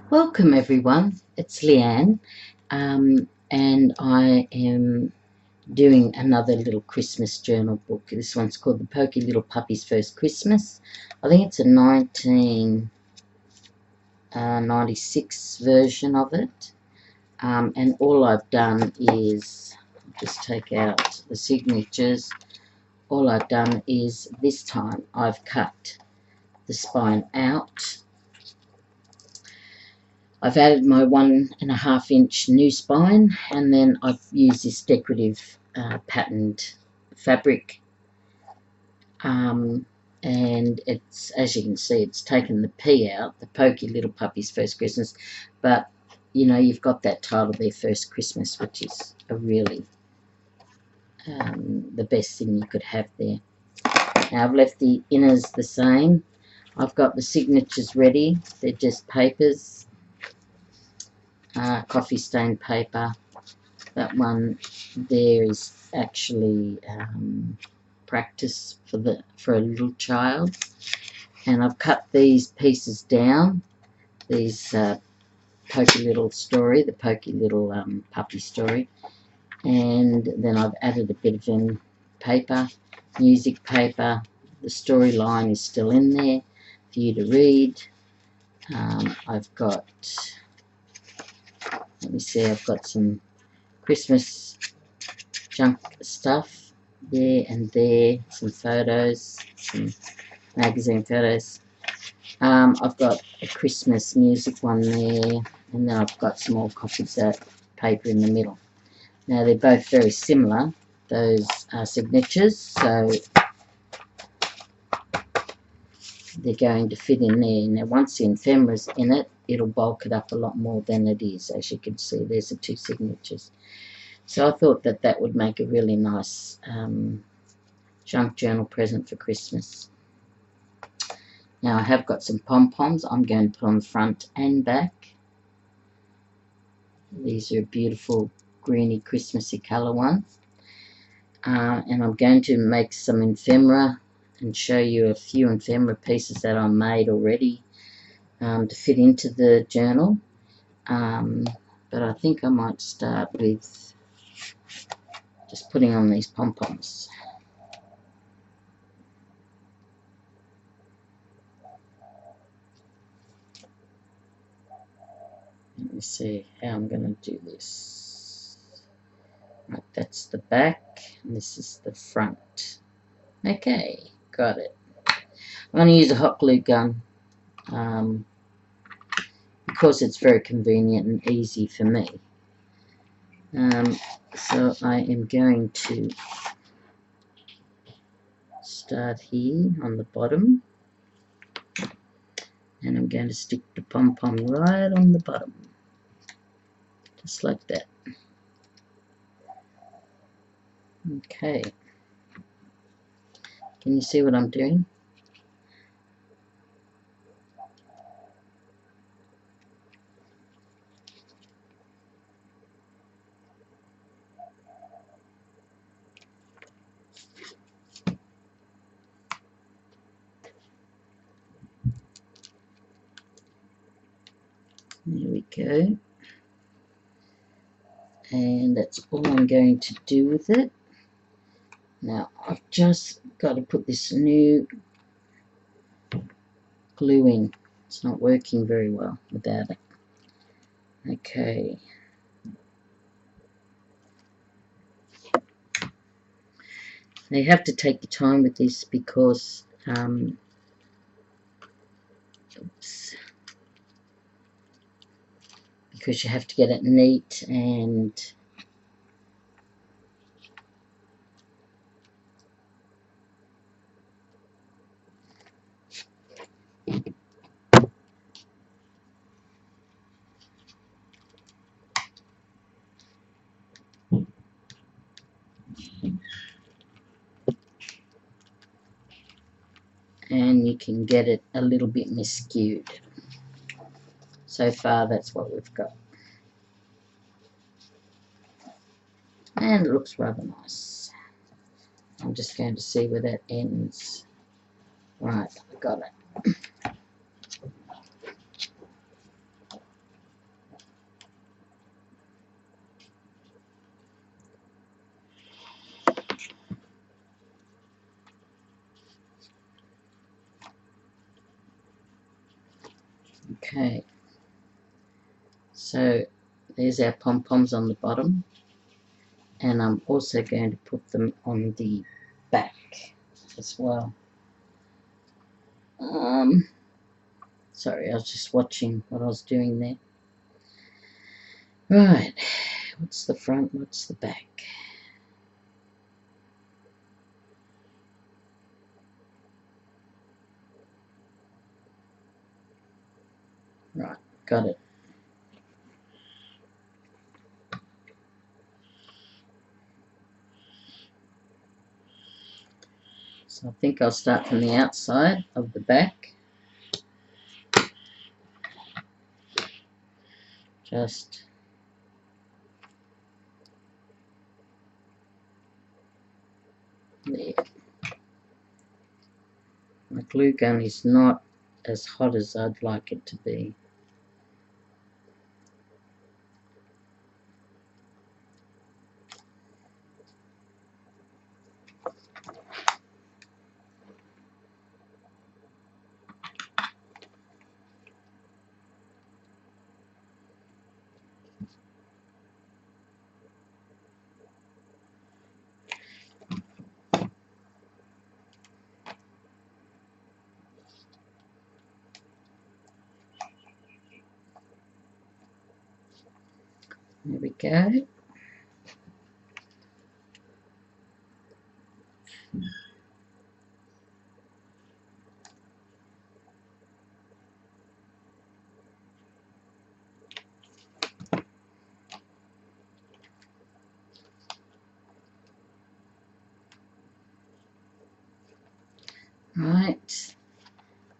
Welcome everyone, it's Leanne, and I am doing another little Christmas journal book. This one's called The Poky Little Puppy's First Christmas. I think it's a 1996 version of it, and all I've done is just take out the signatures. All I've done is this time I've cut the spine out. I've added my 1.5 inch new spine, and then I've used this decorative patterned fabric, and it's, as you can see, it's taken the P out, the Poky Little Puppy's First Christmas, but you know, you've got that title, Their First Christmas, which is a really the best thing you could have there. Now I've left the inners the same. I've got the signatures ready. They're just papers, coffee stain paper. That one there is actually practice for a little child, and I've cut these pieces down. These Poky Little story, the Poky Little puppy story, and then I've added a bit of paper, music paper. The storyline is still in there for you to read. I've got, let me see, I've got some Christmas junk stuff there and there, some photos, some magazine photos. I've got a Christmas music one there, and then I've got some more copies of paper in the middle. Now they're both very similar, those signatures, so they're going to fit in there. Now once the ephemera's in it, it'll bulk it up a lot more than it is. As you can see, there's the two signatures. So I thought that that would make a really nice junk journal present for Christmas. Now I have got some pom-poms I'm going to put on the front and back. These are beautiful greeny Christmassy colour ones. And I'm going to make some ephemera and show you a few ephemera pieces that I made already to fit into the journal. But I think I might start with just putting on these pom-poms. Let me see how I'm going to do this. Right, that's the back, and this is the front. Okay, got it. I'm going to use a hot glue gun because it's very convenient and easy for me. So I am going to start here on the bottom, and I'm going to stick the pom-pom right on the bottom, just like that. Okay, can you see what I'm doing? There we go. And that's all I'm going to do with it. Now I've just got to put this new glue in. It's not working very well without it. Okay. Now you have to take your time with this because because you have to get it neat and you can get it a little bit miscued. So far that's what we've got. And it looks rather nice. I'm just going to see where that ends. Right, I got it. Okay, so there's our pom-poms on the bottom, and I'm also going to put them on the back as well. Sorry, I was just watching what I was doing there. Right, what's the front, what's the back? Right, got it. So I think I'll start from the outside of the back. Just there. My glue gun is not as hot as I'd like it to be. There we go. Right,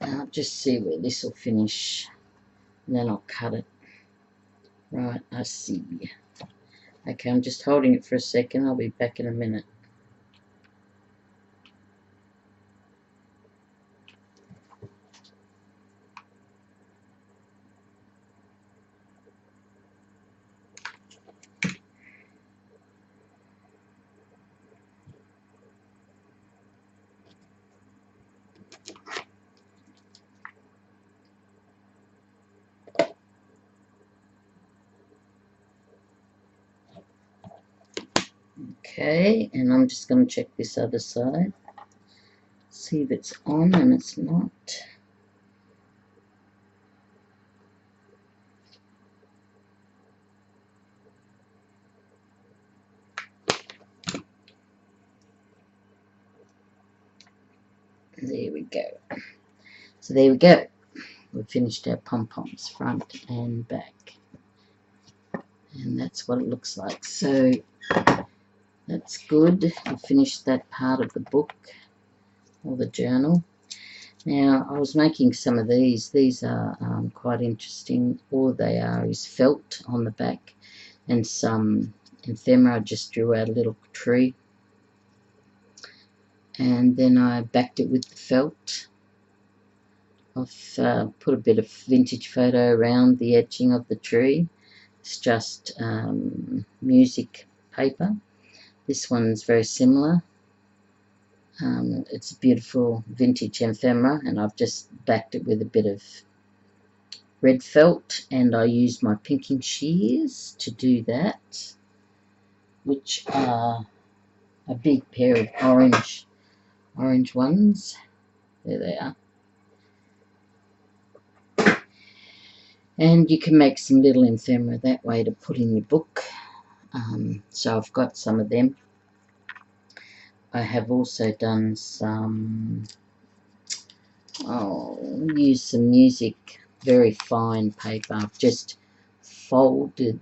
I'll just see where this will finish, and then I'll cut it. Right, I see. Okay, I'm just holding it for a second. I'll be back in a minute. Okay, and I'm just going to check this other side. See if it's on, and it's not. There we go. So there we go. We've finished our pom-poms front and back. And that's what it looks like. So that's good. We've finished that part of the book or the journal. Now, I was making some of these. These are quite interesting. All they are is felt on the back and some ephemera. I just drew out a little tree. And then I backed it with the felt. I've put a bit of vintage photo around the edging of the tree. It's just music paper. This one's very similar. It's a beautiful vintage ephemera, and I've just backed it with a bit of red felt, and I used my pinking shears to do that, which are a big pair of orange ones. There they are. And you can make some little ephemera that way to put in your book. So I've got some of them. I have also done some, use some music, very fine paper. I've just folded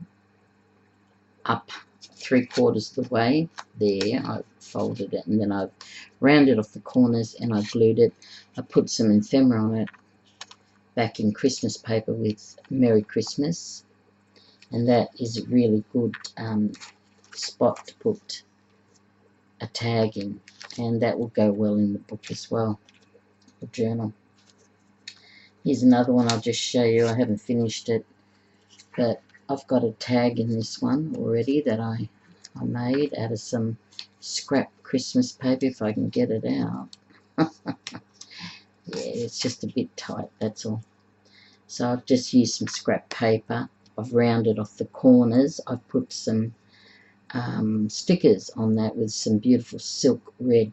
up 3/4 of the way. There, I've folded it, and then I've rounded off the corners and I glued it. I put some ephemera on it, back in Christmas paper with Merry Christmas, and that is a really good spot to put a tag in, and that will go well in the book as well, the journal. Here's another one I'll just show you. I haven't finished it, but I've got a tag in this one already that I made out of some scrap Christmas paper, if I can get it out. Yeah, it's just a bit tight, that's all. So I've just used some scrap paper. I've rounded off the corners. I've put some stickers on that with some beautiful silk red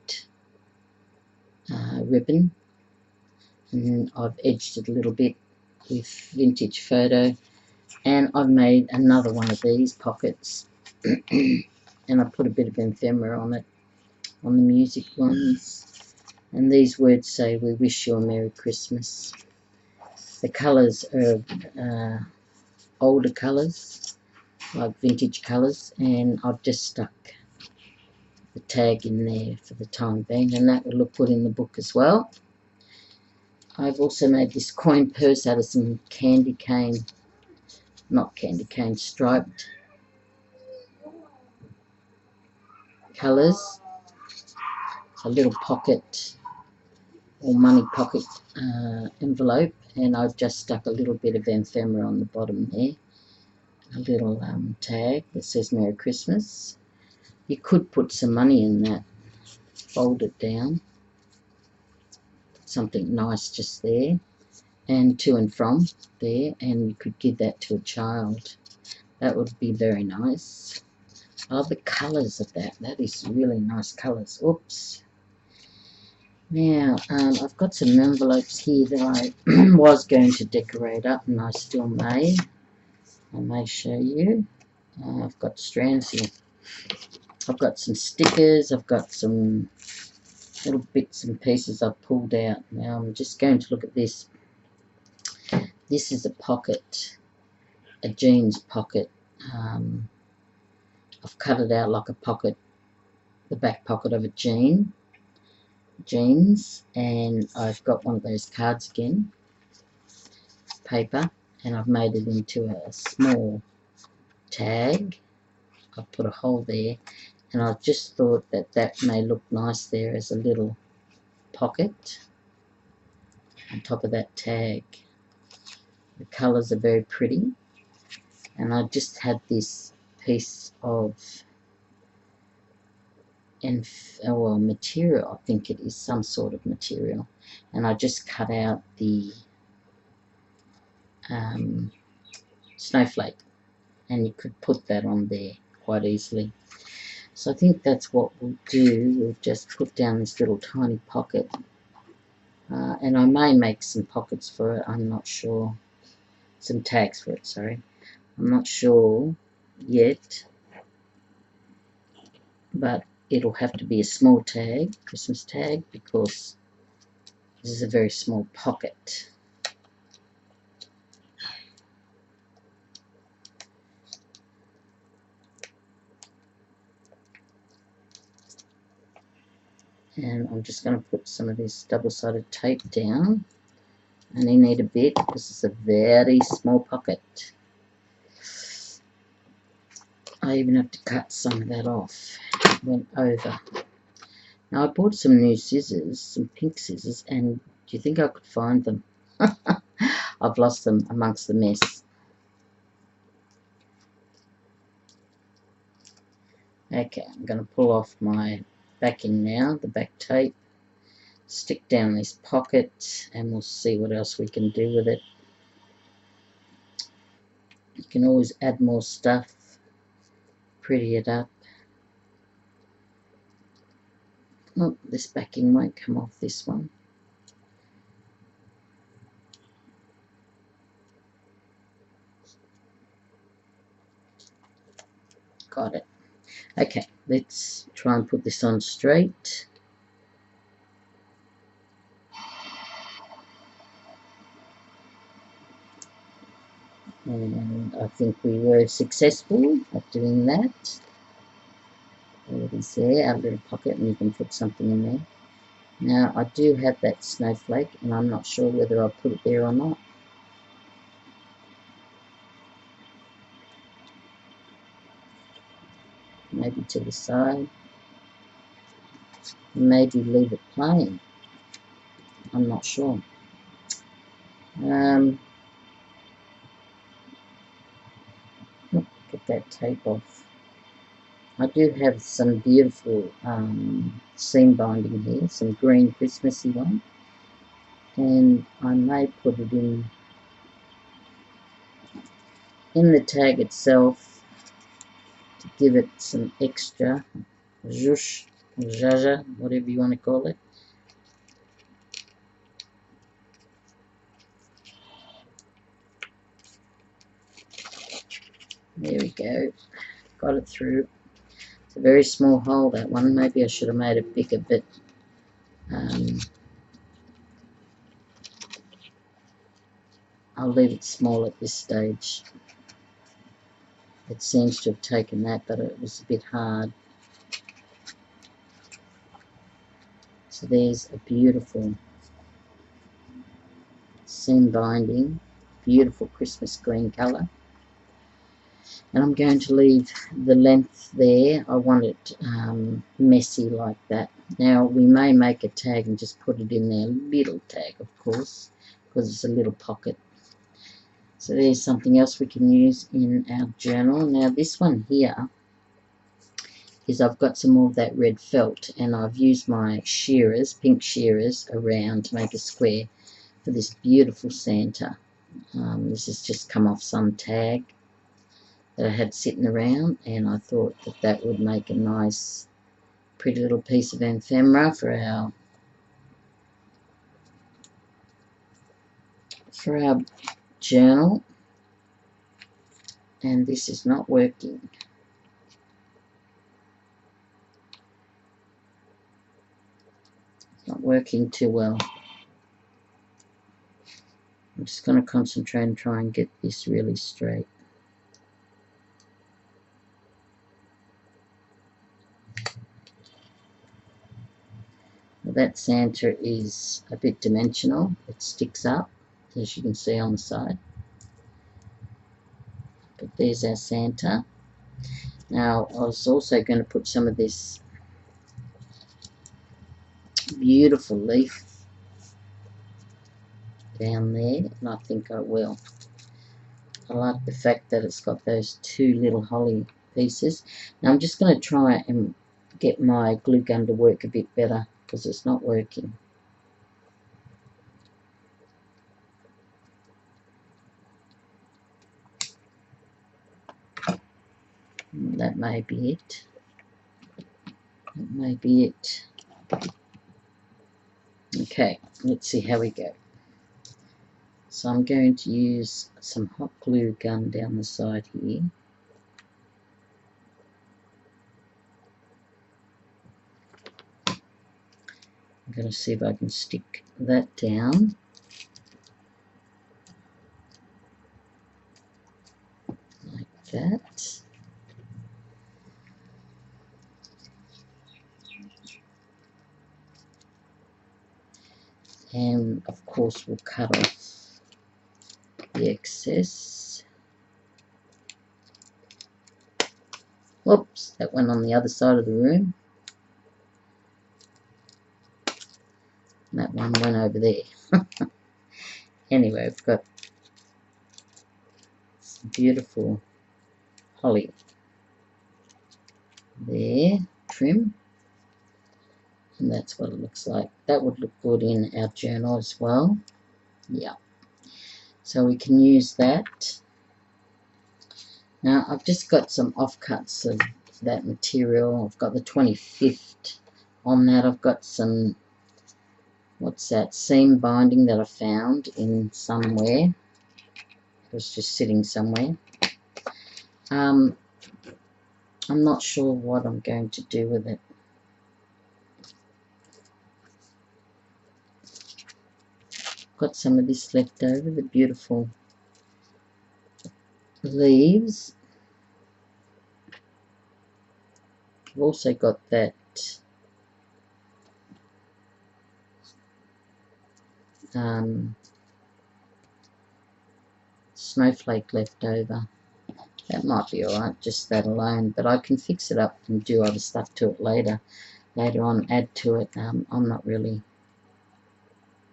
ribbon, and I've edged it a little bit with vintage photo, and I've made another one of these pockets and I put a bit of ephemera on it, on the music ones, and these words say, "We wish you a Merry Christmas." The colours are older colours, like vintage colours, and I've just stuck the tag in there for the time being, and that will look good in the book as well. I've also made this coin purse out of some candy cane, not candy cane, striped colours. It's a little pocket or money pocket envelope, and I've just stuck a little bit of ephemera on the bottom there, a little tag that says Merry Christmas. You could put some money in that, fold it down, something nice just there, and to and from there, and you could give that to a child. That would be very nice. I love the colours of that. That is really nice colours. Oops. Now, I've got some envelopes here that I was going to decorate up, and I still may. I may show you. I've got strands here. I've got some stickers. I've got some little bits and pieces I've pulled out. Now, I'm just going to look at this. This is a pocket, a jeans pocket. I've cut it out like a pocket, the back pocket of a jeans, and I've got one of those cards again, paper, and I've made it into a small tag. I've put a hole there, and I just thought that that may look nice there as a little pocket on top of that tag. The colours are very pretty, and I just had this piece of material, I think it is some sort of material, and I just cut out the snowflake, and you could put that on there quite easily. So I think that's what we'll do. We'll just put down this little tiny pocket, and I may make some pockets for it, I'm not sure, some tags for it, sorry, I'm not sure yet, but it'll have to be a small tag, Christmas tag, because this is a very small pocket. And I'm just going to put some of this double-sided tape down. I only need a bit because it's a very small pocket. I even have to cut some of that off. It went over. Now I bought some new scissors, some pink scissors, and do you think I could find them? I've lost them amongst the mess. Okay, I'm going to pull off my backing now, the back tape, stick down this pocket, and we'll see what else we can do with it. You can always add more stuff, pretty it up. Oh, this backing won't come off this one. Got it. Okay, let's try and put this on straight. And I think we were successful at doing that. There it is there, our little pocket, and you can put something in there. Now I do have that snowflake, and I'm not sure whether I'll put it there or not. Maybe to the side. Maybe leave it plain. I'm not sure. Get that tape off. I do have some beautiful seam binding here, some green Christmassy one, and I may put it in in the tag itself, to give it some extra zhuzh, zhazha, whatever you want to call it. There we go, got it through. It's a very small hole, that one. Maybe I should have made it bigger, but I'll leave it small at this stage. It seems to have taken that, but it was a bit hard. So there's a beautiful seam binding, beautiful Christmas green colour. And I'm going to leave the length there. I want it messy like that. Now we may make a tag and just put it in there, little tag of course, because it's a little pocket. So there's something else we can use in our journal. Now this one here is, I've got some more of that red felt, and I've used my shearers, pink shearers, around to make a square for this beautiful Santa. This has just come off some tag that I had sitting around, and I thought that that would make a nice pretty little piece of ephemera for our journal. And this is not working. It's not working too well. I'm just going to concentrate and try and get this really straight. Well, that Santa is a bit dimensional. It sticks up, as you can see on the side. But there's our Santa. Now I was also going to put some of this beautiful leaf down there, and I think I will. I like the fact that it's got those two little holly pieces. Now I'm just going to try and get my glue gun to work a bit better, because it's not working. That may be it. That may be it. Okay, let's see how we go. So I'm going to use some hot glue gun down the side here. I'm going to see if I can stick that down. Like that. And of course we'll cut off the excess. Whoops, that went on the other side of the room. And that one went over there. Anyway, we've got some beautiful holly there, trim. And that's what it looks like. That would look good in our journal as well. Yeah. So we can use that. Now I've just got some offcuts of that material. I've got the 25th on that. I've got some, what's that, seam binding that I found in somewhere. It was just sitting somewhere. I'm not sure what I'm going to do with it. Got some of this left over, the beautiful leaves. I've also got that snowflake left over. That might be alright, just that alone, but I can fix it up and do other stuff to it later on, add to it. I'm not really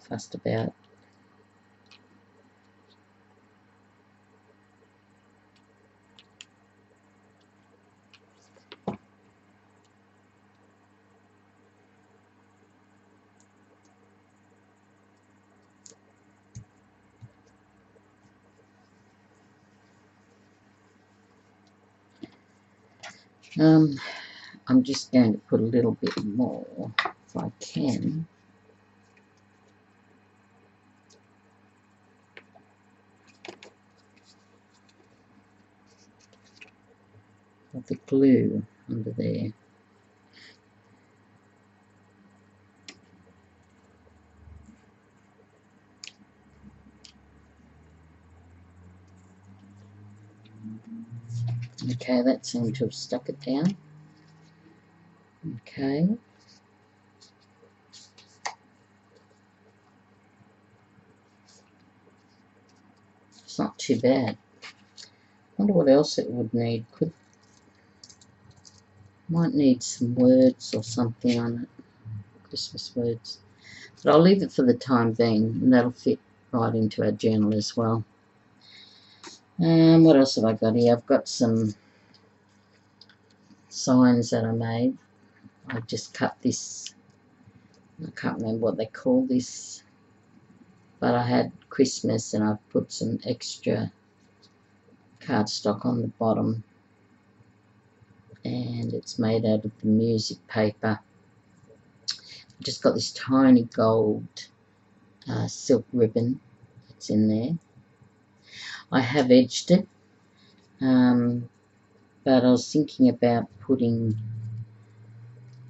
fussed about. I'm just going to put a little bit more if I can. Of the glue under there. Okay, that seemed to have stuck it down. Okay. It's not too bad. Wonder what else it would need. Might need some words or something on it. Christmas words. But I'll leave it for the time being, and that'll fit right into our journal as well. What else have I got here? I've got some signs that I made. I just cut this. I can't remember what they call this, but I had Christmas and I've put some extra cardstock on the bottom, and it's made out of the music paper. I just got this tiny gold silk ribbon that's in there. I have edged it, but I was thinking about putting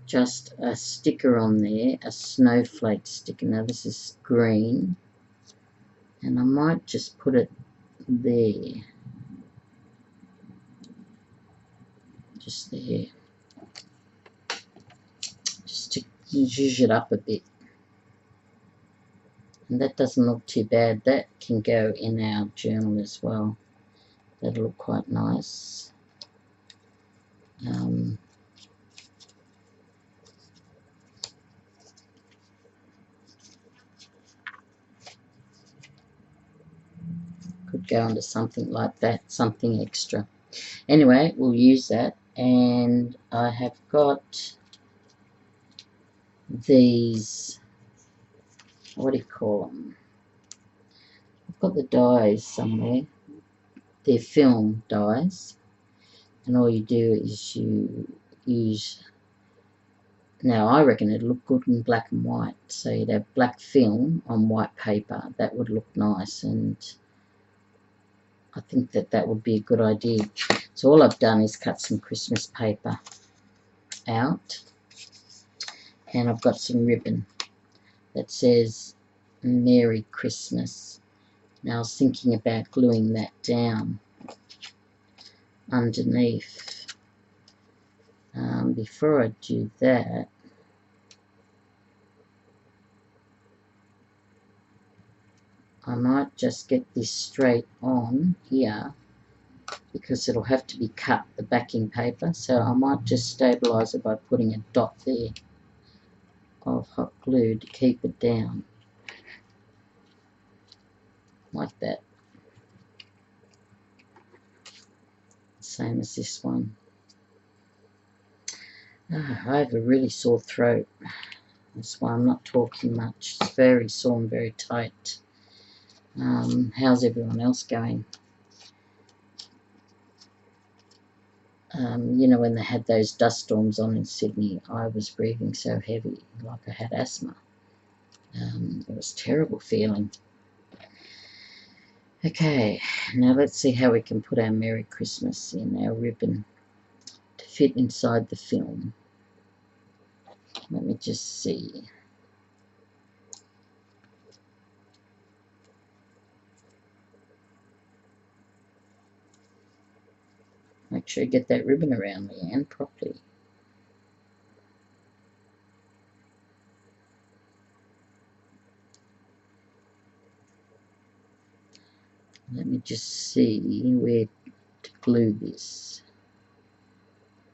just a sticker on there, a snowflake sticker. Now this is green, and I might just put it there, just there, just to zhuzh it up a bit. And that doesn't look too bad. That can go in our journal as well. That'll look quite nice. Could go into something like that, something extra. Anyway, we'll use that. And I have got these, what do you call them? I've got the dies somewhere. They're film dies. And all you do is you use, now I reckon it'd look good in black and white. So you'd have black film on white paper. That would look nice, and I think that that would be a good idea. So all I've done is cut some Christmas paper out, and I've got some ribbon that says Merry Christmas. Now I was thinking about gluing that down underneath. Before I do that, I might just get this straight on here, because it'll have to be cut, the backing paper. So I might just stabilise it by putting a dot there of hot glue to keep it down, like that. Same as this one. I have a really sore throat. That's why I'm not talking much. It's very sore and very tight. How's everyone else going? You know, when they had those dust storms on in Sydney, I was breathing so heavy, like I had asthma. It was a terrible feeling. Okay, now let's see how we can put our Merry Christmas in our ribbon to fit inside the film. Let me just see. Make sure you get that ribbon around, Leanne, properly. Let me just see where to glue this.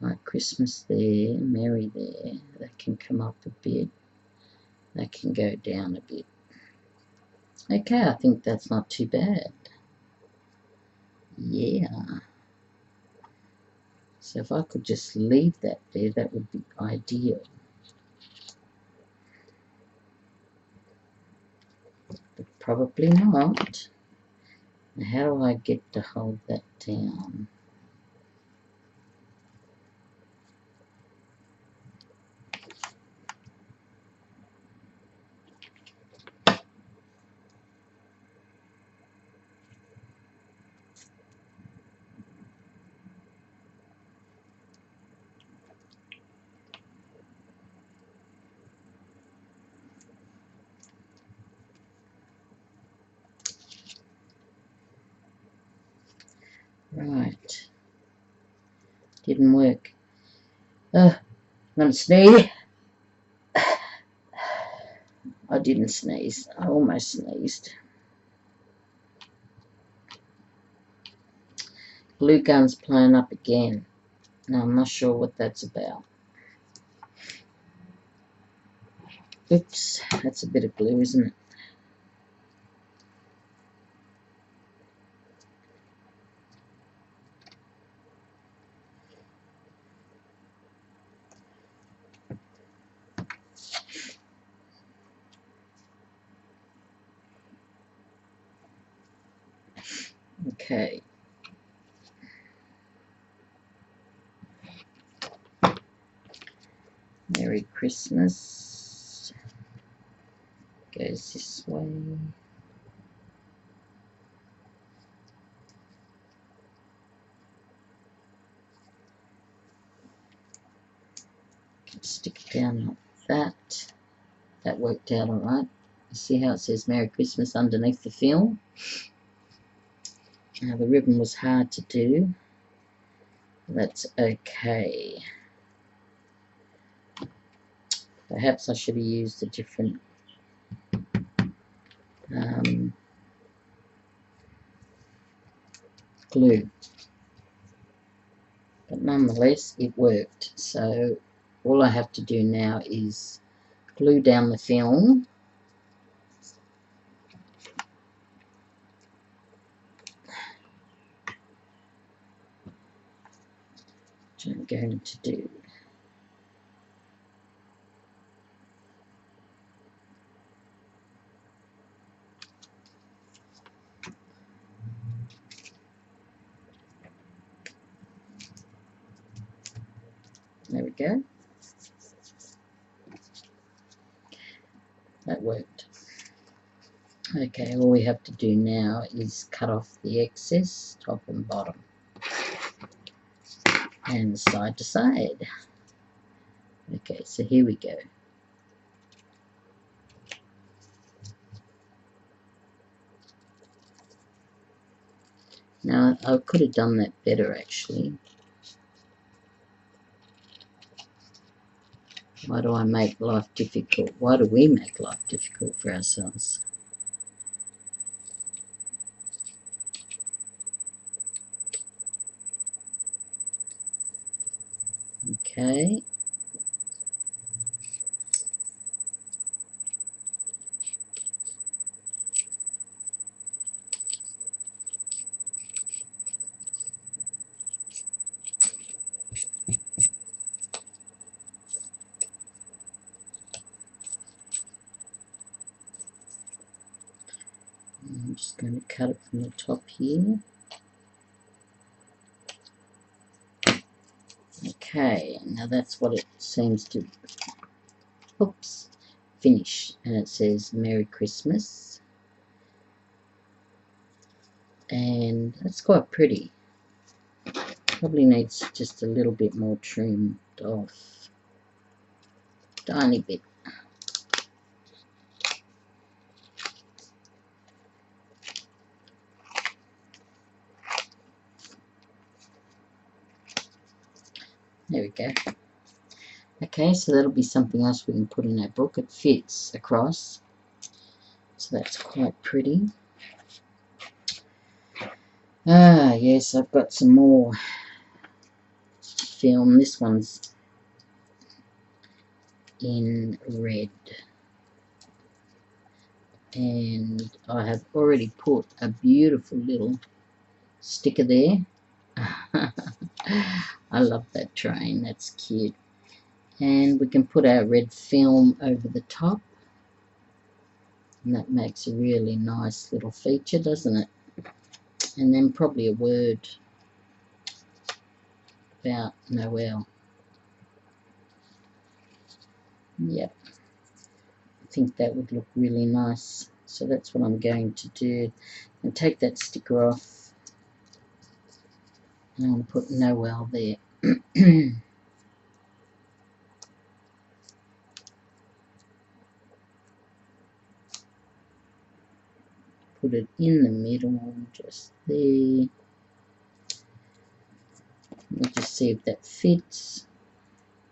Like Christmas there, Merry there. That can come up a bit. That can go down a bit. Okay, I think that's not too bad. Yeah. So if I could just leave that there, that would be ideal. But probably not. Now how do I get to hold that down? Right. Didn't work. I'm gonna sneeze. I didn't sneeze. I almost sneezed. Glue gun's playing up again. Now I'm not sure what that's about. Oops, that's a bit of glue, isn't it? Okay. Merry Christmas. Goes this way. Stick it down like that. That worked out alright. You see how it says Merry Christmas underneath the film? Now the ribbon was hard to do. That's okay. Perhaps I should have used a different glue. But nonetheless, it worked. So all I have to do now is glue down the film. Which I'm going to do. There we go. That worked. Okay, all we have to do now is cut off the excess, top and bottom, and side to side. Okay, so here we go. Now, I could have done that better, actually. Why do I make life difficult? Why do we make life difficult for ourselves? Okay. I'm just going to cut it from the top here. Okay, now that's what it seems to, oops, finish. And it says Merry Christmas. And that's quite pretty. Probably needs just a little bit more trimmed off. Tiny bit. There we go. Okay, so that'll be something else we can put in our book. It fits across. So that's quite pretty. Ah, yes, I've got some more film. This one's in red. And I have already put a beautiful little sticker there. I love that train. That's cute. And we can put our red film over the top. And that makes a really nice little feature, doesn't it? And then probably a word about Noel. Yep. I think that would look really nice. So that's what I'm going to do. And take that sticker off. And I'll put Noel there. Put it in the middle, just there. Let me just see if that fits.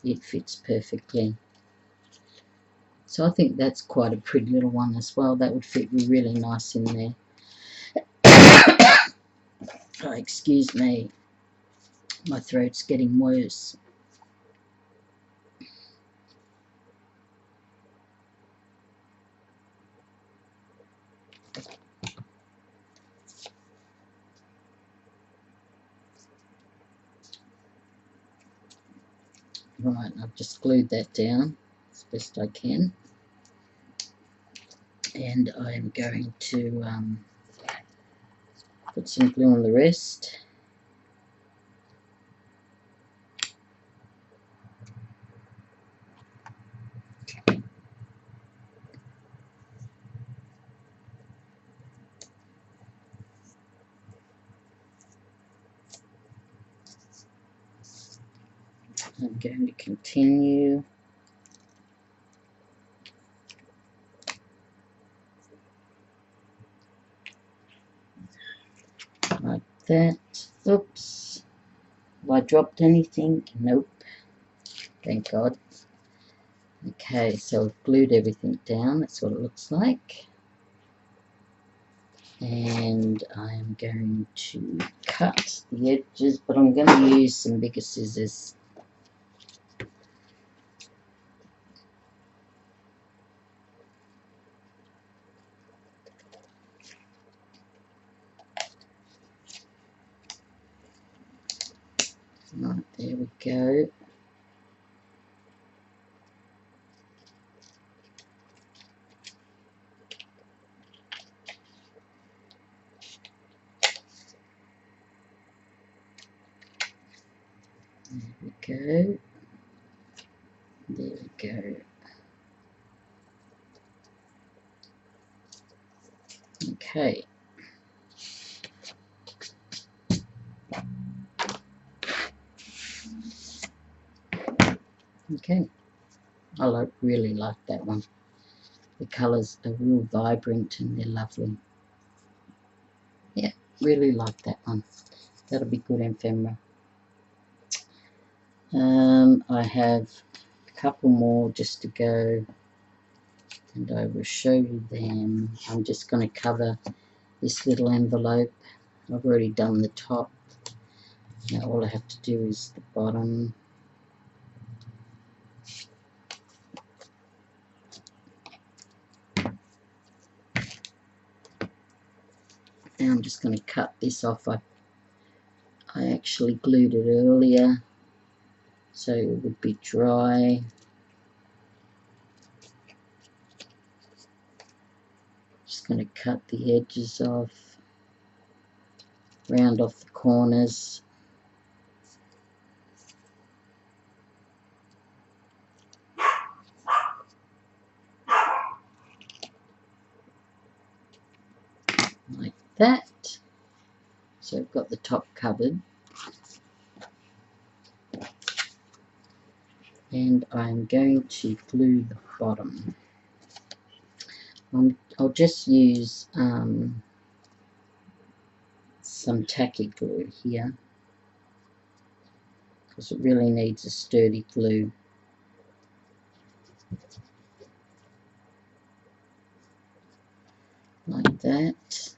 It fits perfectly. So I think that's quite a pretty little one as well. That would fit really nice in there. Oh, excuse me. My throat's getting worse. Right, I've just glued that down as best I can. And I'm going to put some glue on the rest. I'm going to continue. Like that. Oops. Have I dropped anything? Nope. Thank God. Okay, so I've glued everything down. That's what it looks like. And I'm going to cut the edges, but I'm going to use some bigger scissors. Right, there we go. There we go. There we go. Okay. Okay. I really like that one. The colours are real vibrant and they're lovely. Yeah, really like that one. That'll be good ephemera. I have a couple more just to go, and I will show you them. I'm just going to cover this little envelope. I've already done the top. Now all I have to do is the bottom. Now I'm just going to cut this off. I actually glued it earlier so it would be dry. Just going to cut the edges off, round off the corners. Like that. So I've got the top covered. And I'm going to glue the bottom. I'll just use some tacky glue here because it really needs a sturdy glue. Like that.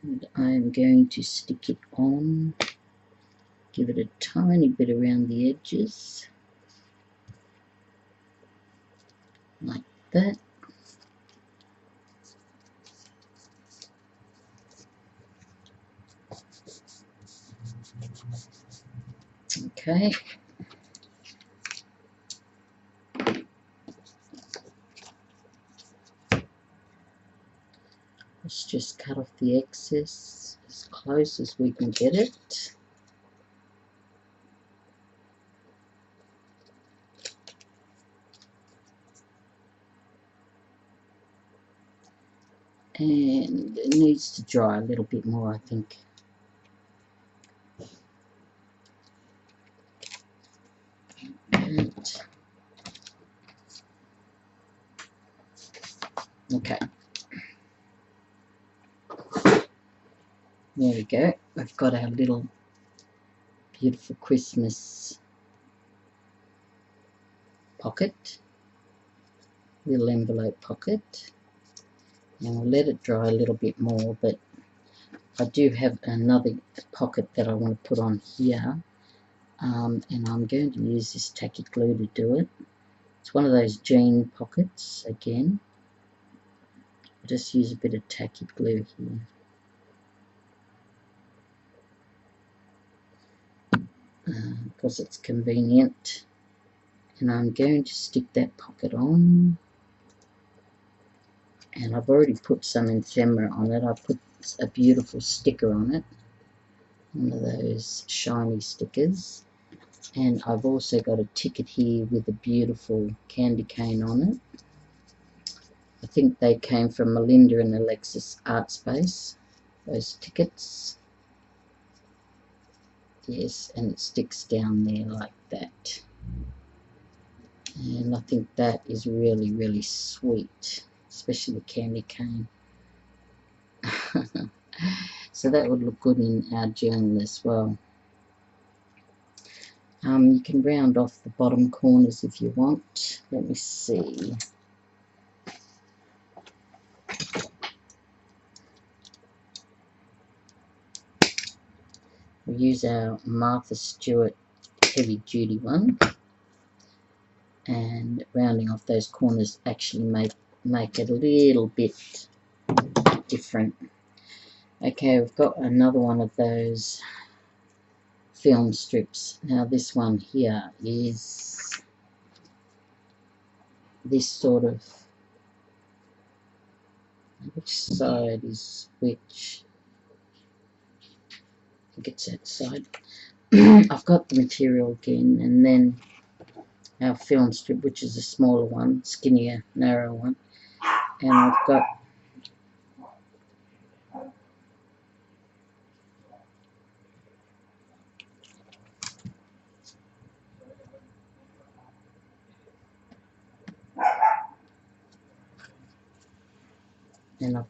And I'm going to stick it on, give it a tiny bit around the edges, like that. Okay. Let's just cut off the excess as close as we can get it. And it needs to dry a little bit more, I think. And okay. There we go. We've got our little beautiful Christmas pocket, little envelope pocket, and we'll let it dry a little bit more, but I do have another pocket that I want to put on here, and I'm going to use this tacky glue to do it. It's one of those jean pockets again. I'll just use a bit of tacky glue here. Because it's convenient, and I'm going to stick that pocket on, and I've already put some ephemera on it. I put a beautiful sticker on it, one of those shiny stickers, and I've also got a ticket here with a beautiful candy cane on it. I think they came from Melinda and Alexis Art Space, those tickets. Yes, and it sticks down there like that. And I think that is really, really sweet, especially the candy cane. So that would look good in our journal as well. You can round off the bottom corners if you want. Let me see. We'll use our Martha Stewart heavy duty one, and rounding off those corners actually make it a little bit different. Okay, we've got another one of those film strips. Now this one here is this sort of, which side is which? I think it's that side. I've got the material again, and then our film strip, which is a smaller one, skinnier, narrow one, and I've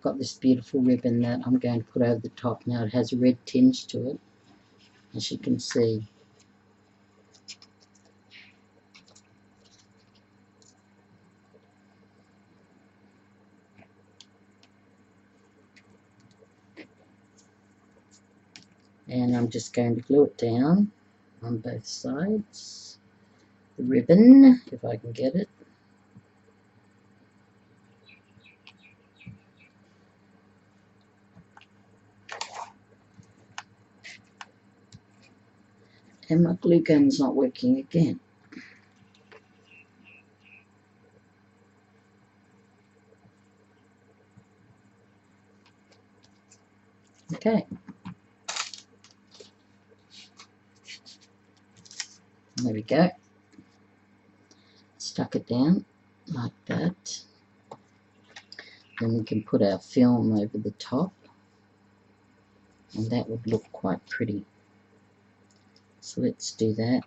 got this beautiful ribbon that I'm going to put over the top. Now it has a red tinge to it, as you can see. And I'm just going to glue it down on both sides. The ribbon, if I can get it. And my glue gun's not working again. Okay. There we go. Stuck it down like that. Then we can put our film over the top, and that would look quite pretty. So let's do that.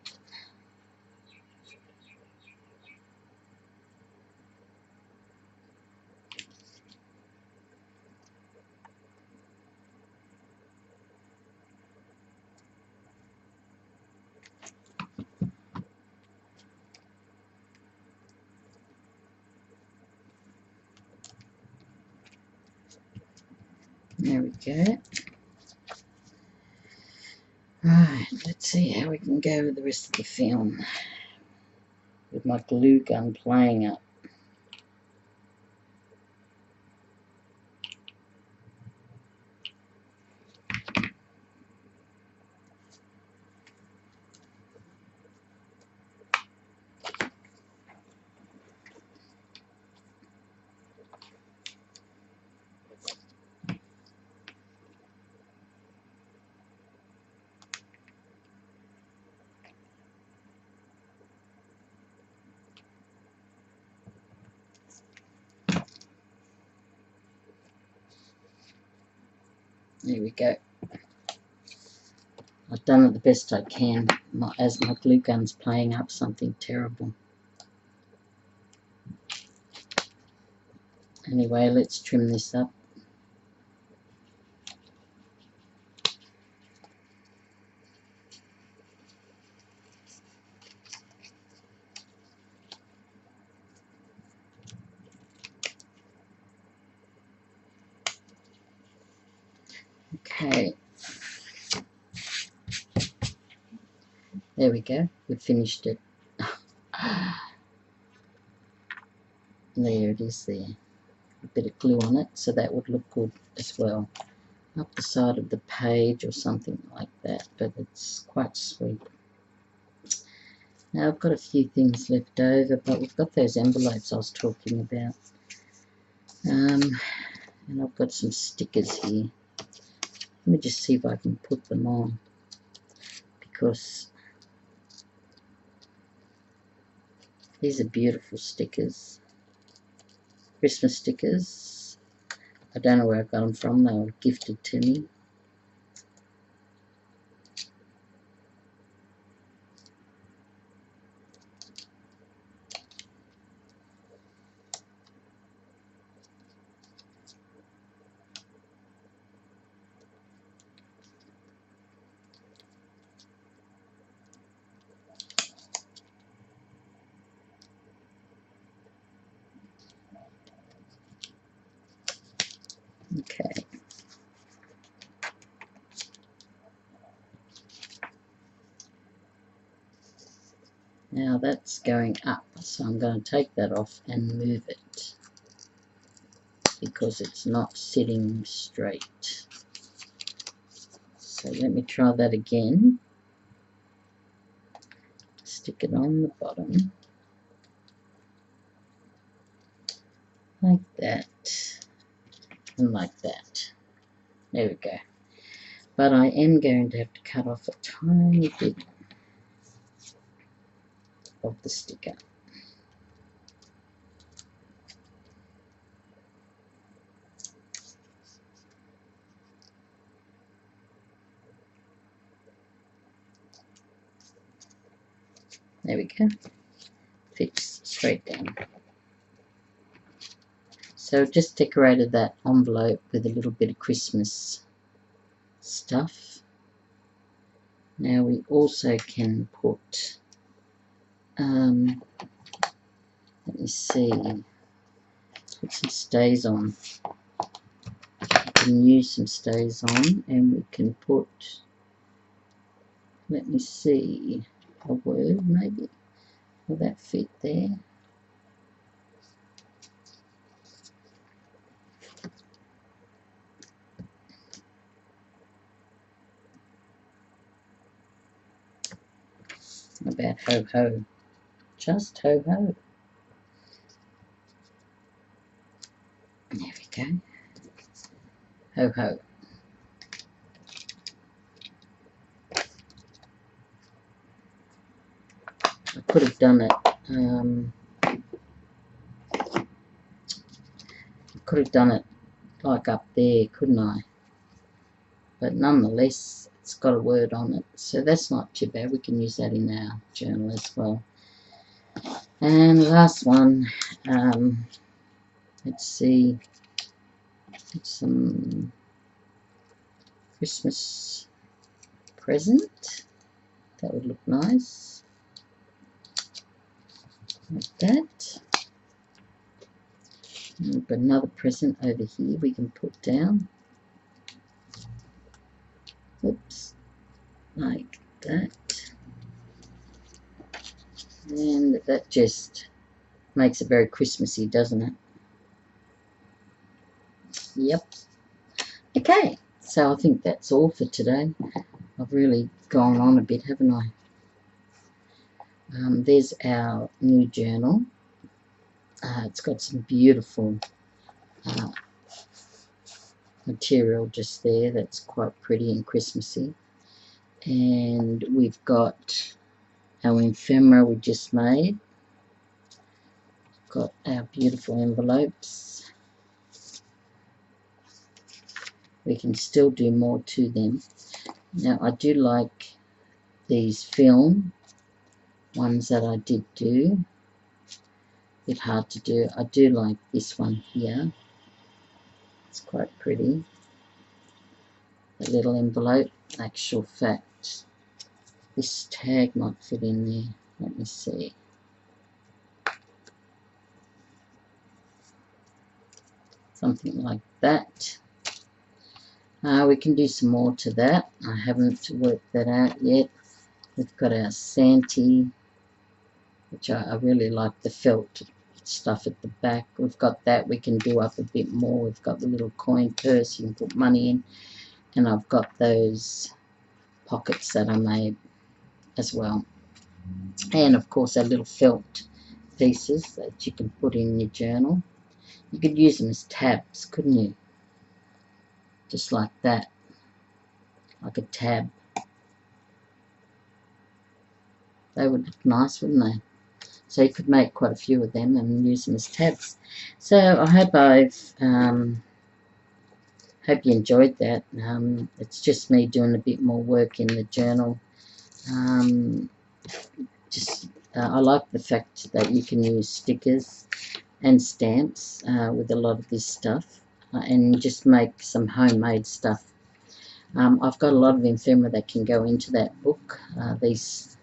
There we go. Right, let's see how we can go with the rest of the film with my glue gun playing up. There we go. I've done it the best I can as my glue gun's playing up something terrible. Anyway, let's trim this up. Okay, there we go, we finished it. There it is there. A bit of glue on it, so that would look good as well. Up the side of the page or something like that, but it's quite sweet. Now I've got a few things left over, but we've got those envelopes I was talking about. And I've got some stickers here. Let me just see if I can put them on, because these are beautiful stickers. Christmas stickers. I don't know where I got them from, they were gifted to me. Okay. Now that's going up, so I'm going to take that off and move it, because it's not sitting straight. So let me try that again. Stick it on the bottom, like that, and like that. There we go. But I am going to have to cut off a tiny bit of the sticker. There we go. Fits straight down. So just decorated that envelope with a little bit of Christmas stuff. Now we also can put, let me see, put some stays on. We can use some stays on, and we can put, let me see, a word maybe. Will that fit there? About ho ho. Just ho ho. There we go. Ho ho. I could have done it. Like up there, couldn't I? But nonetheless, it's got a word on it, so that's not too bad. We can use that in our journal as well. And the last one, let's see, it's some Christmas present. That would look nice, like that. And we've got another present over here we can put down. Oops, like that. And that just makes it very Christmassy, doesn't it? Yep. Okay, so I think that's all for today. I've really gone on a bit, haven't I? There's our new journal. It's got some beautiful material just there that's quite pretty and Christmassy. And we've got our ephemera we just made. Got our beautiful envelopes. We can still do more to them. Now I do like these film ones that I did do. A bit hard to do. I do like this one here. It's quite pretty. A little envelope. Actual fact, this tag might fit in there. Let me see. Something like that. We can do some more to that. I haven't worked that out yet. We've got our Santee, which I really like the felt stuff at the back. We've got that. We can do up a bit more. We've got the little coin purse you can put money in. And I've got those pockets that I made as well. And of course our little felt pieces that you can put in your journal. You could use them as tabs, couldn't you? Just like that. Like a tab. They would look nice, wouldn't they? So you could make quite a few of them and use them as tabs. So I hope hope you enjoyed that. It's just me doing a bit more work in the journal. I like the fact that you can use stickers and stamps with a lot of this stuff and just make some homemade stuff. I've got a lot of ephemera that can go into that book. These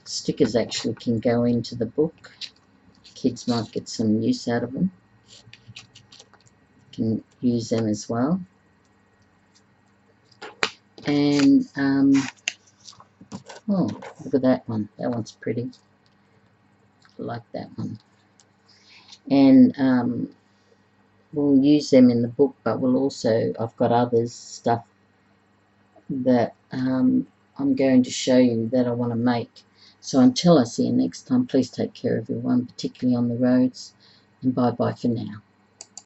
stickers actually can go into the book. Kids might get some use out of them. Can use them as well. And oh, look at that one. That one's pretty. I like that one. And we'll use them in the book, but we'll also, I've got others stuff that I'm going to show you that I want to make. So until I see you next time, please take care everyone, particularly on the roads, and bye bye for now.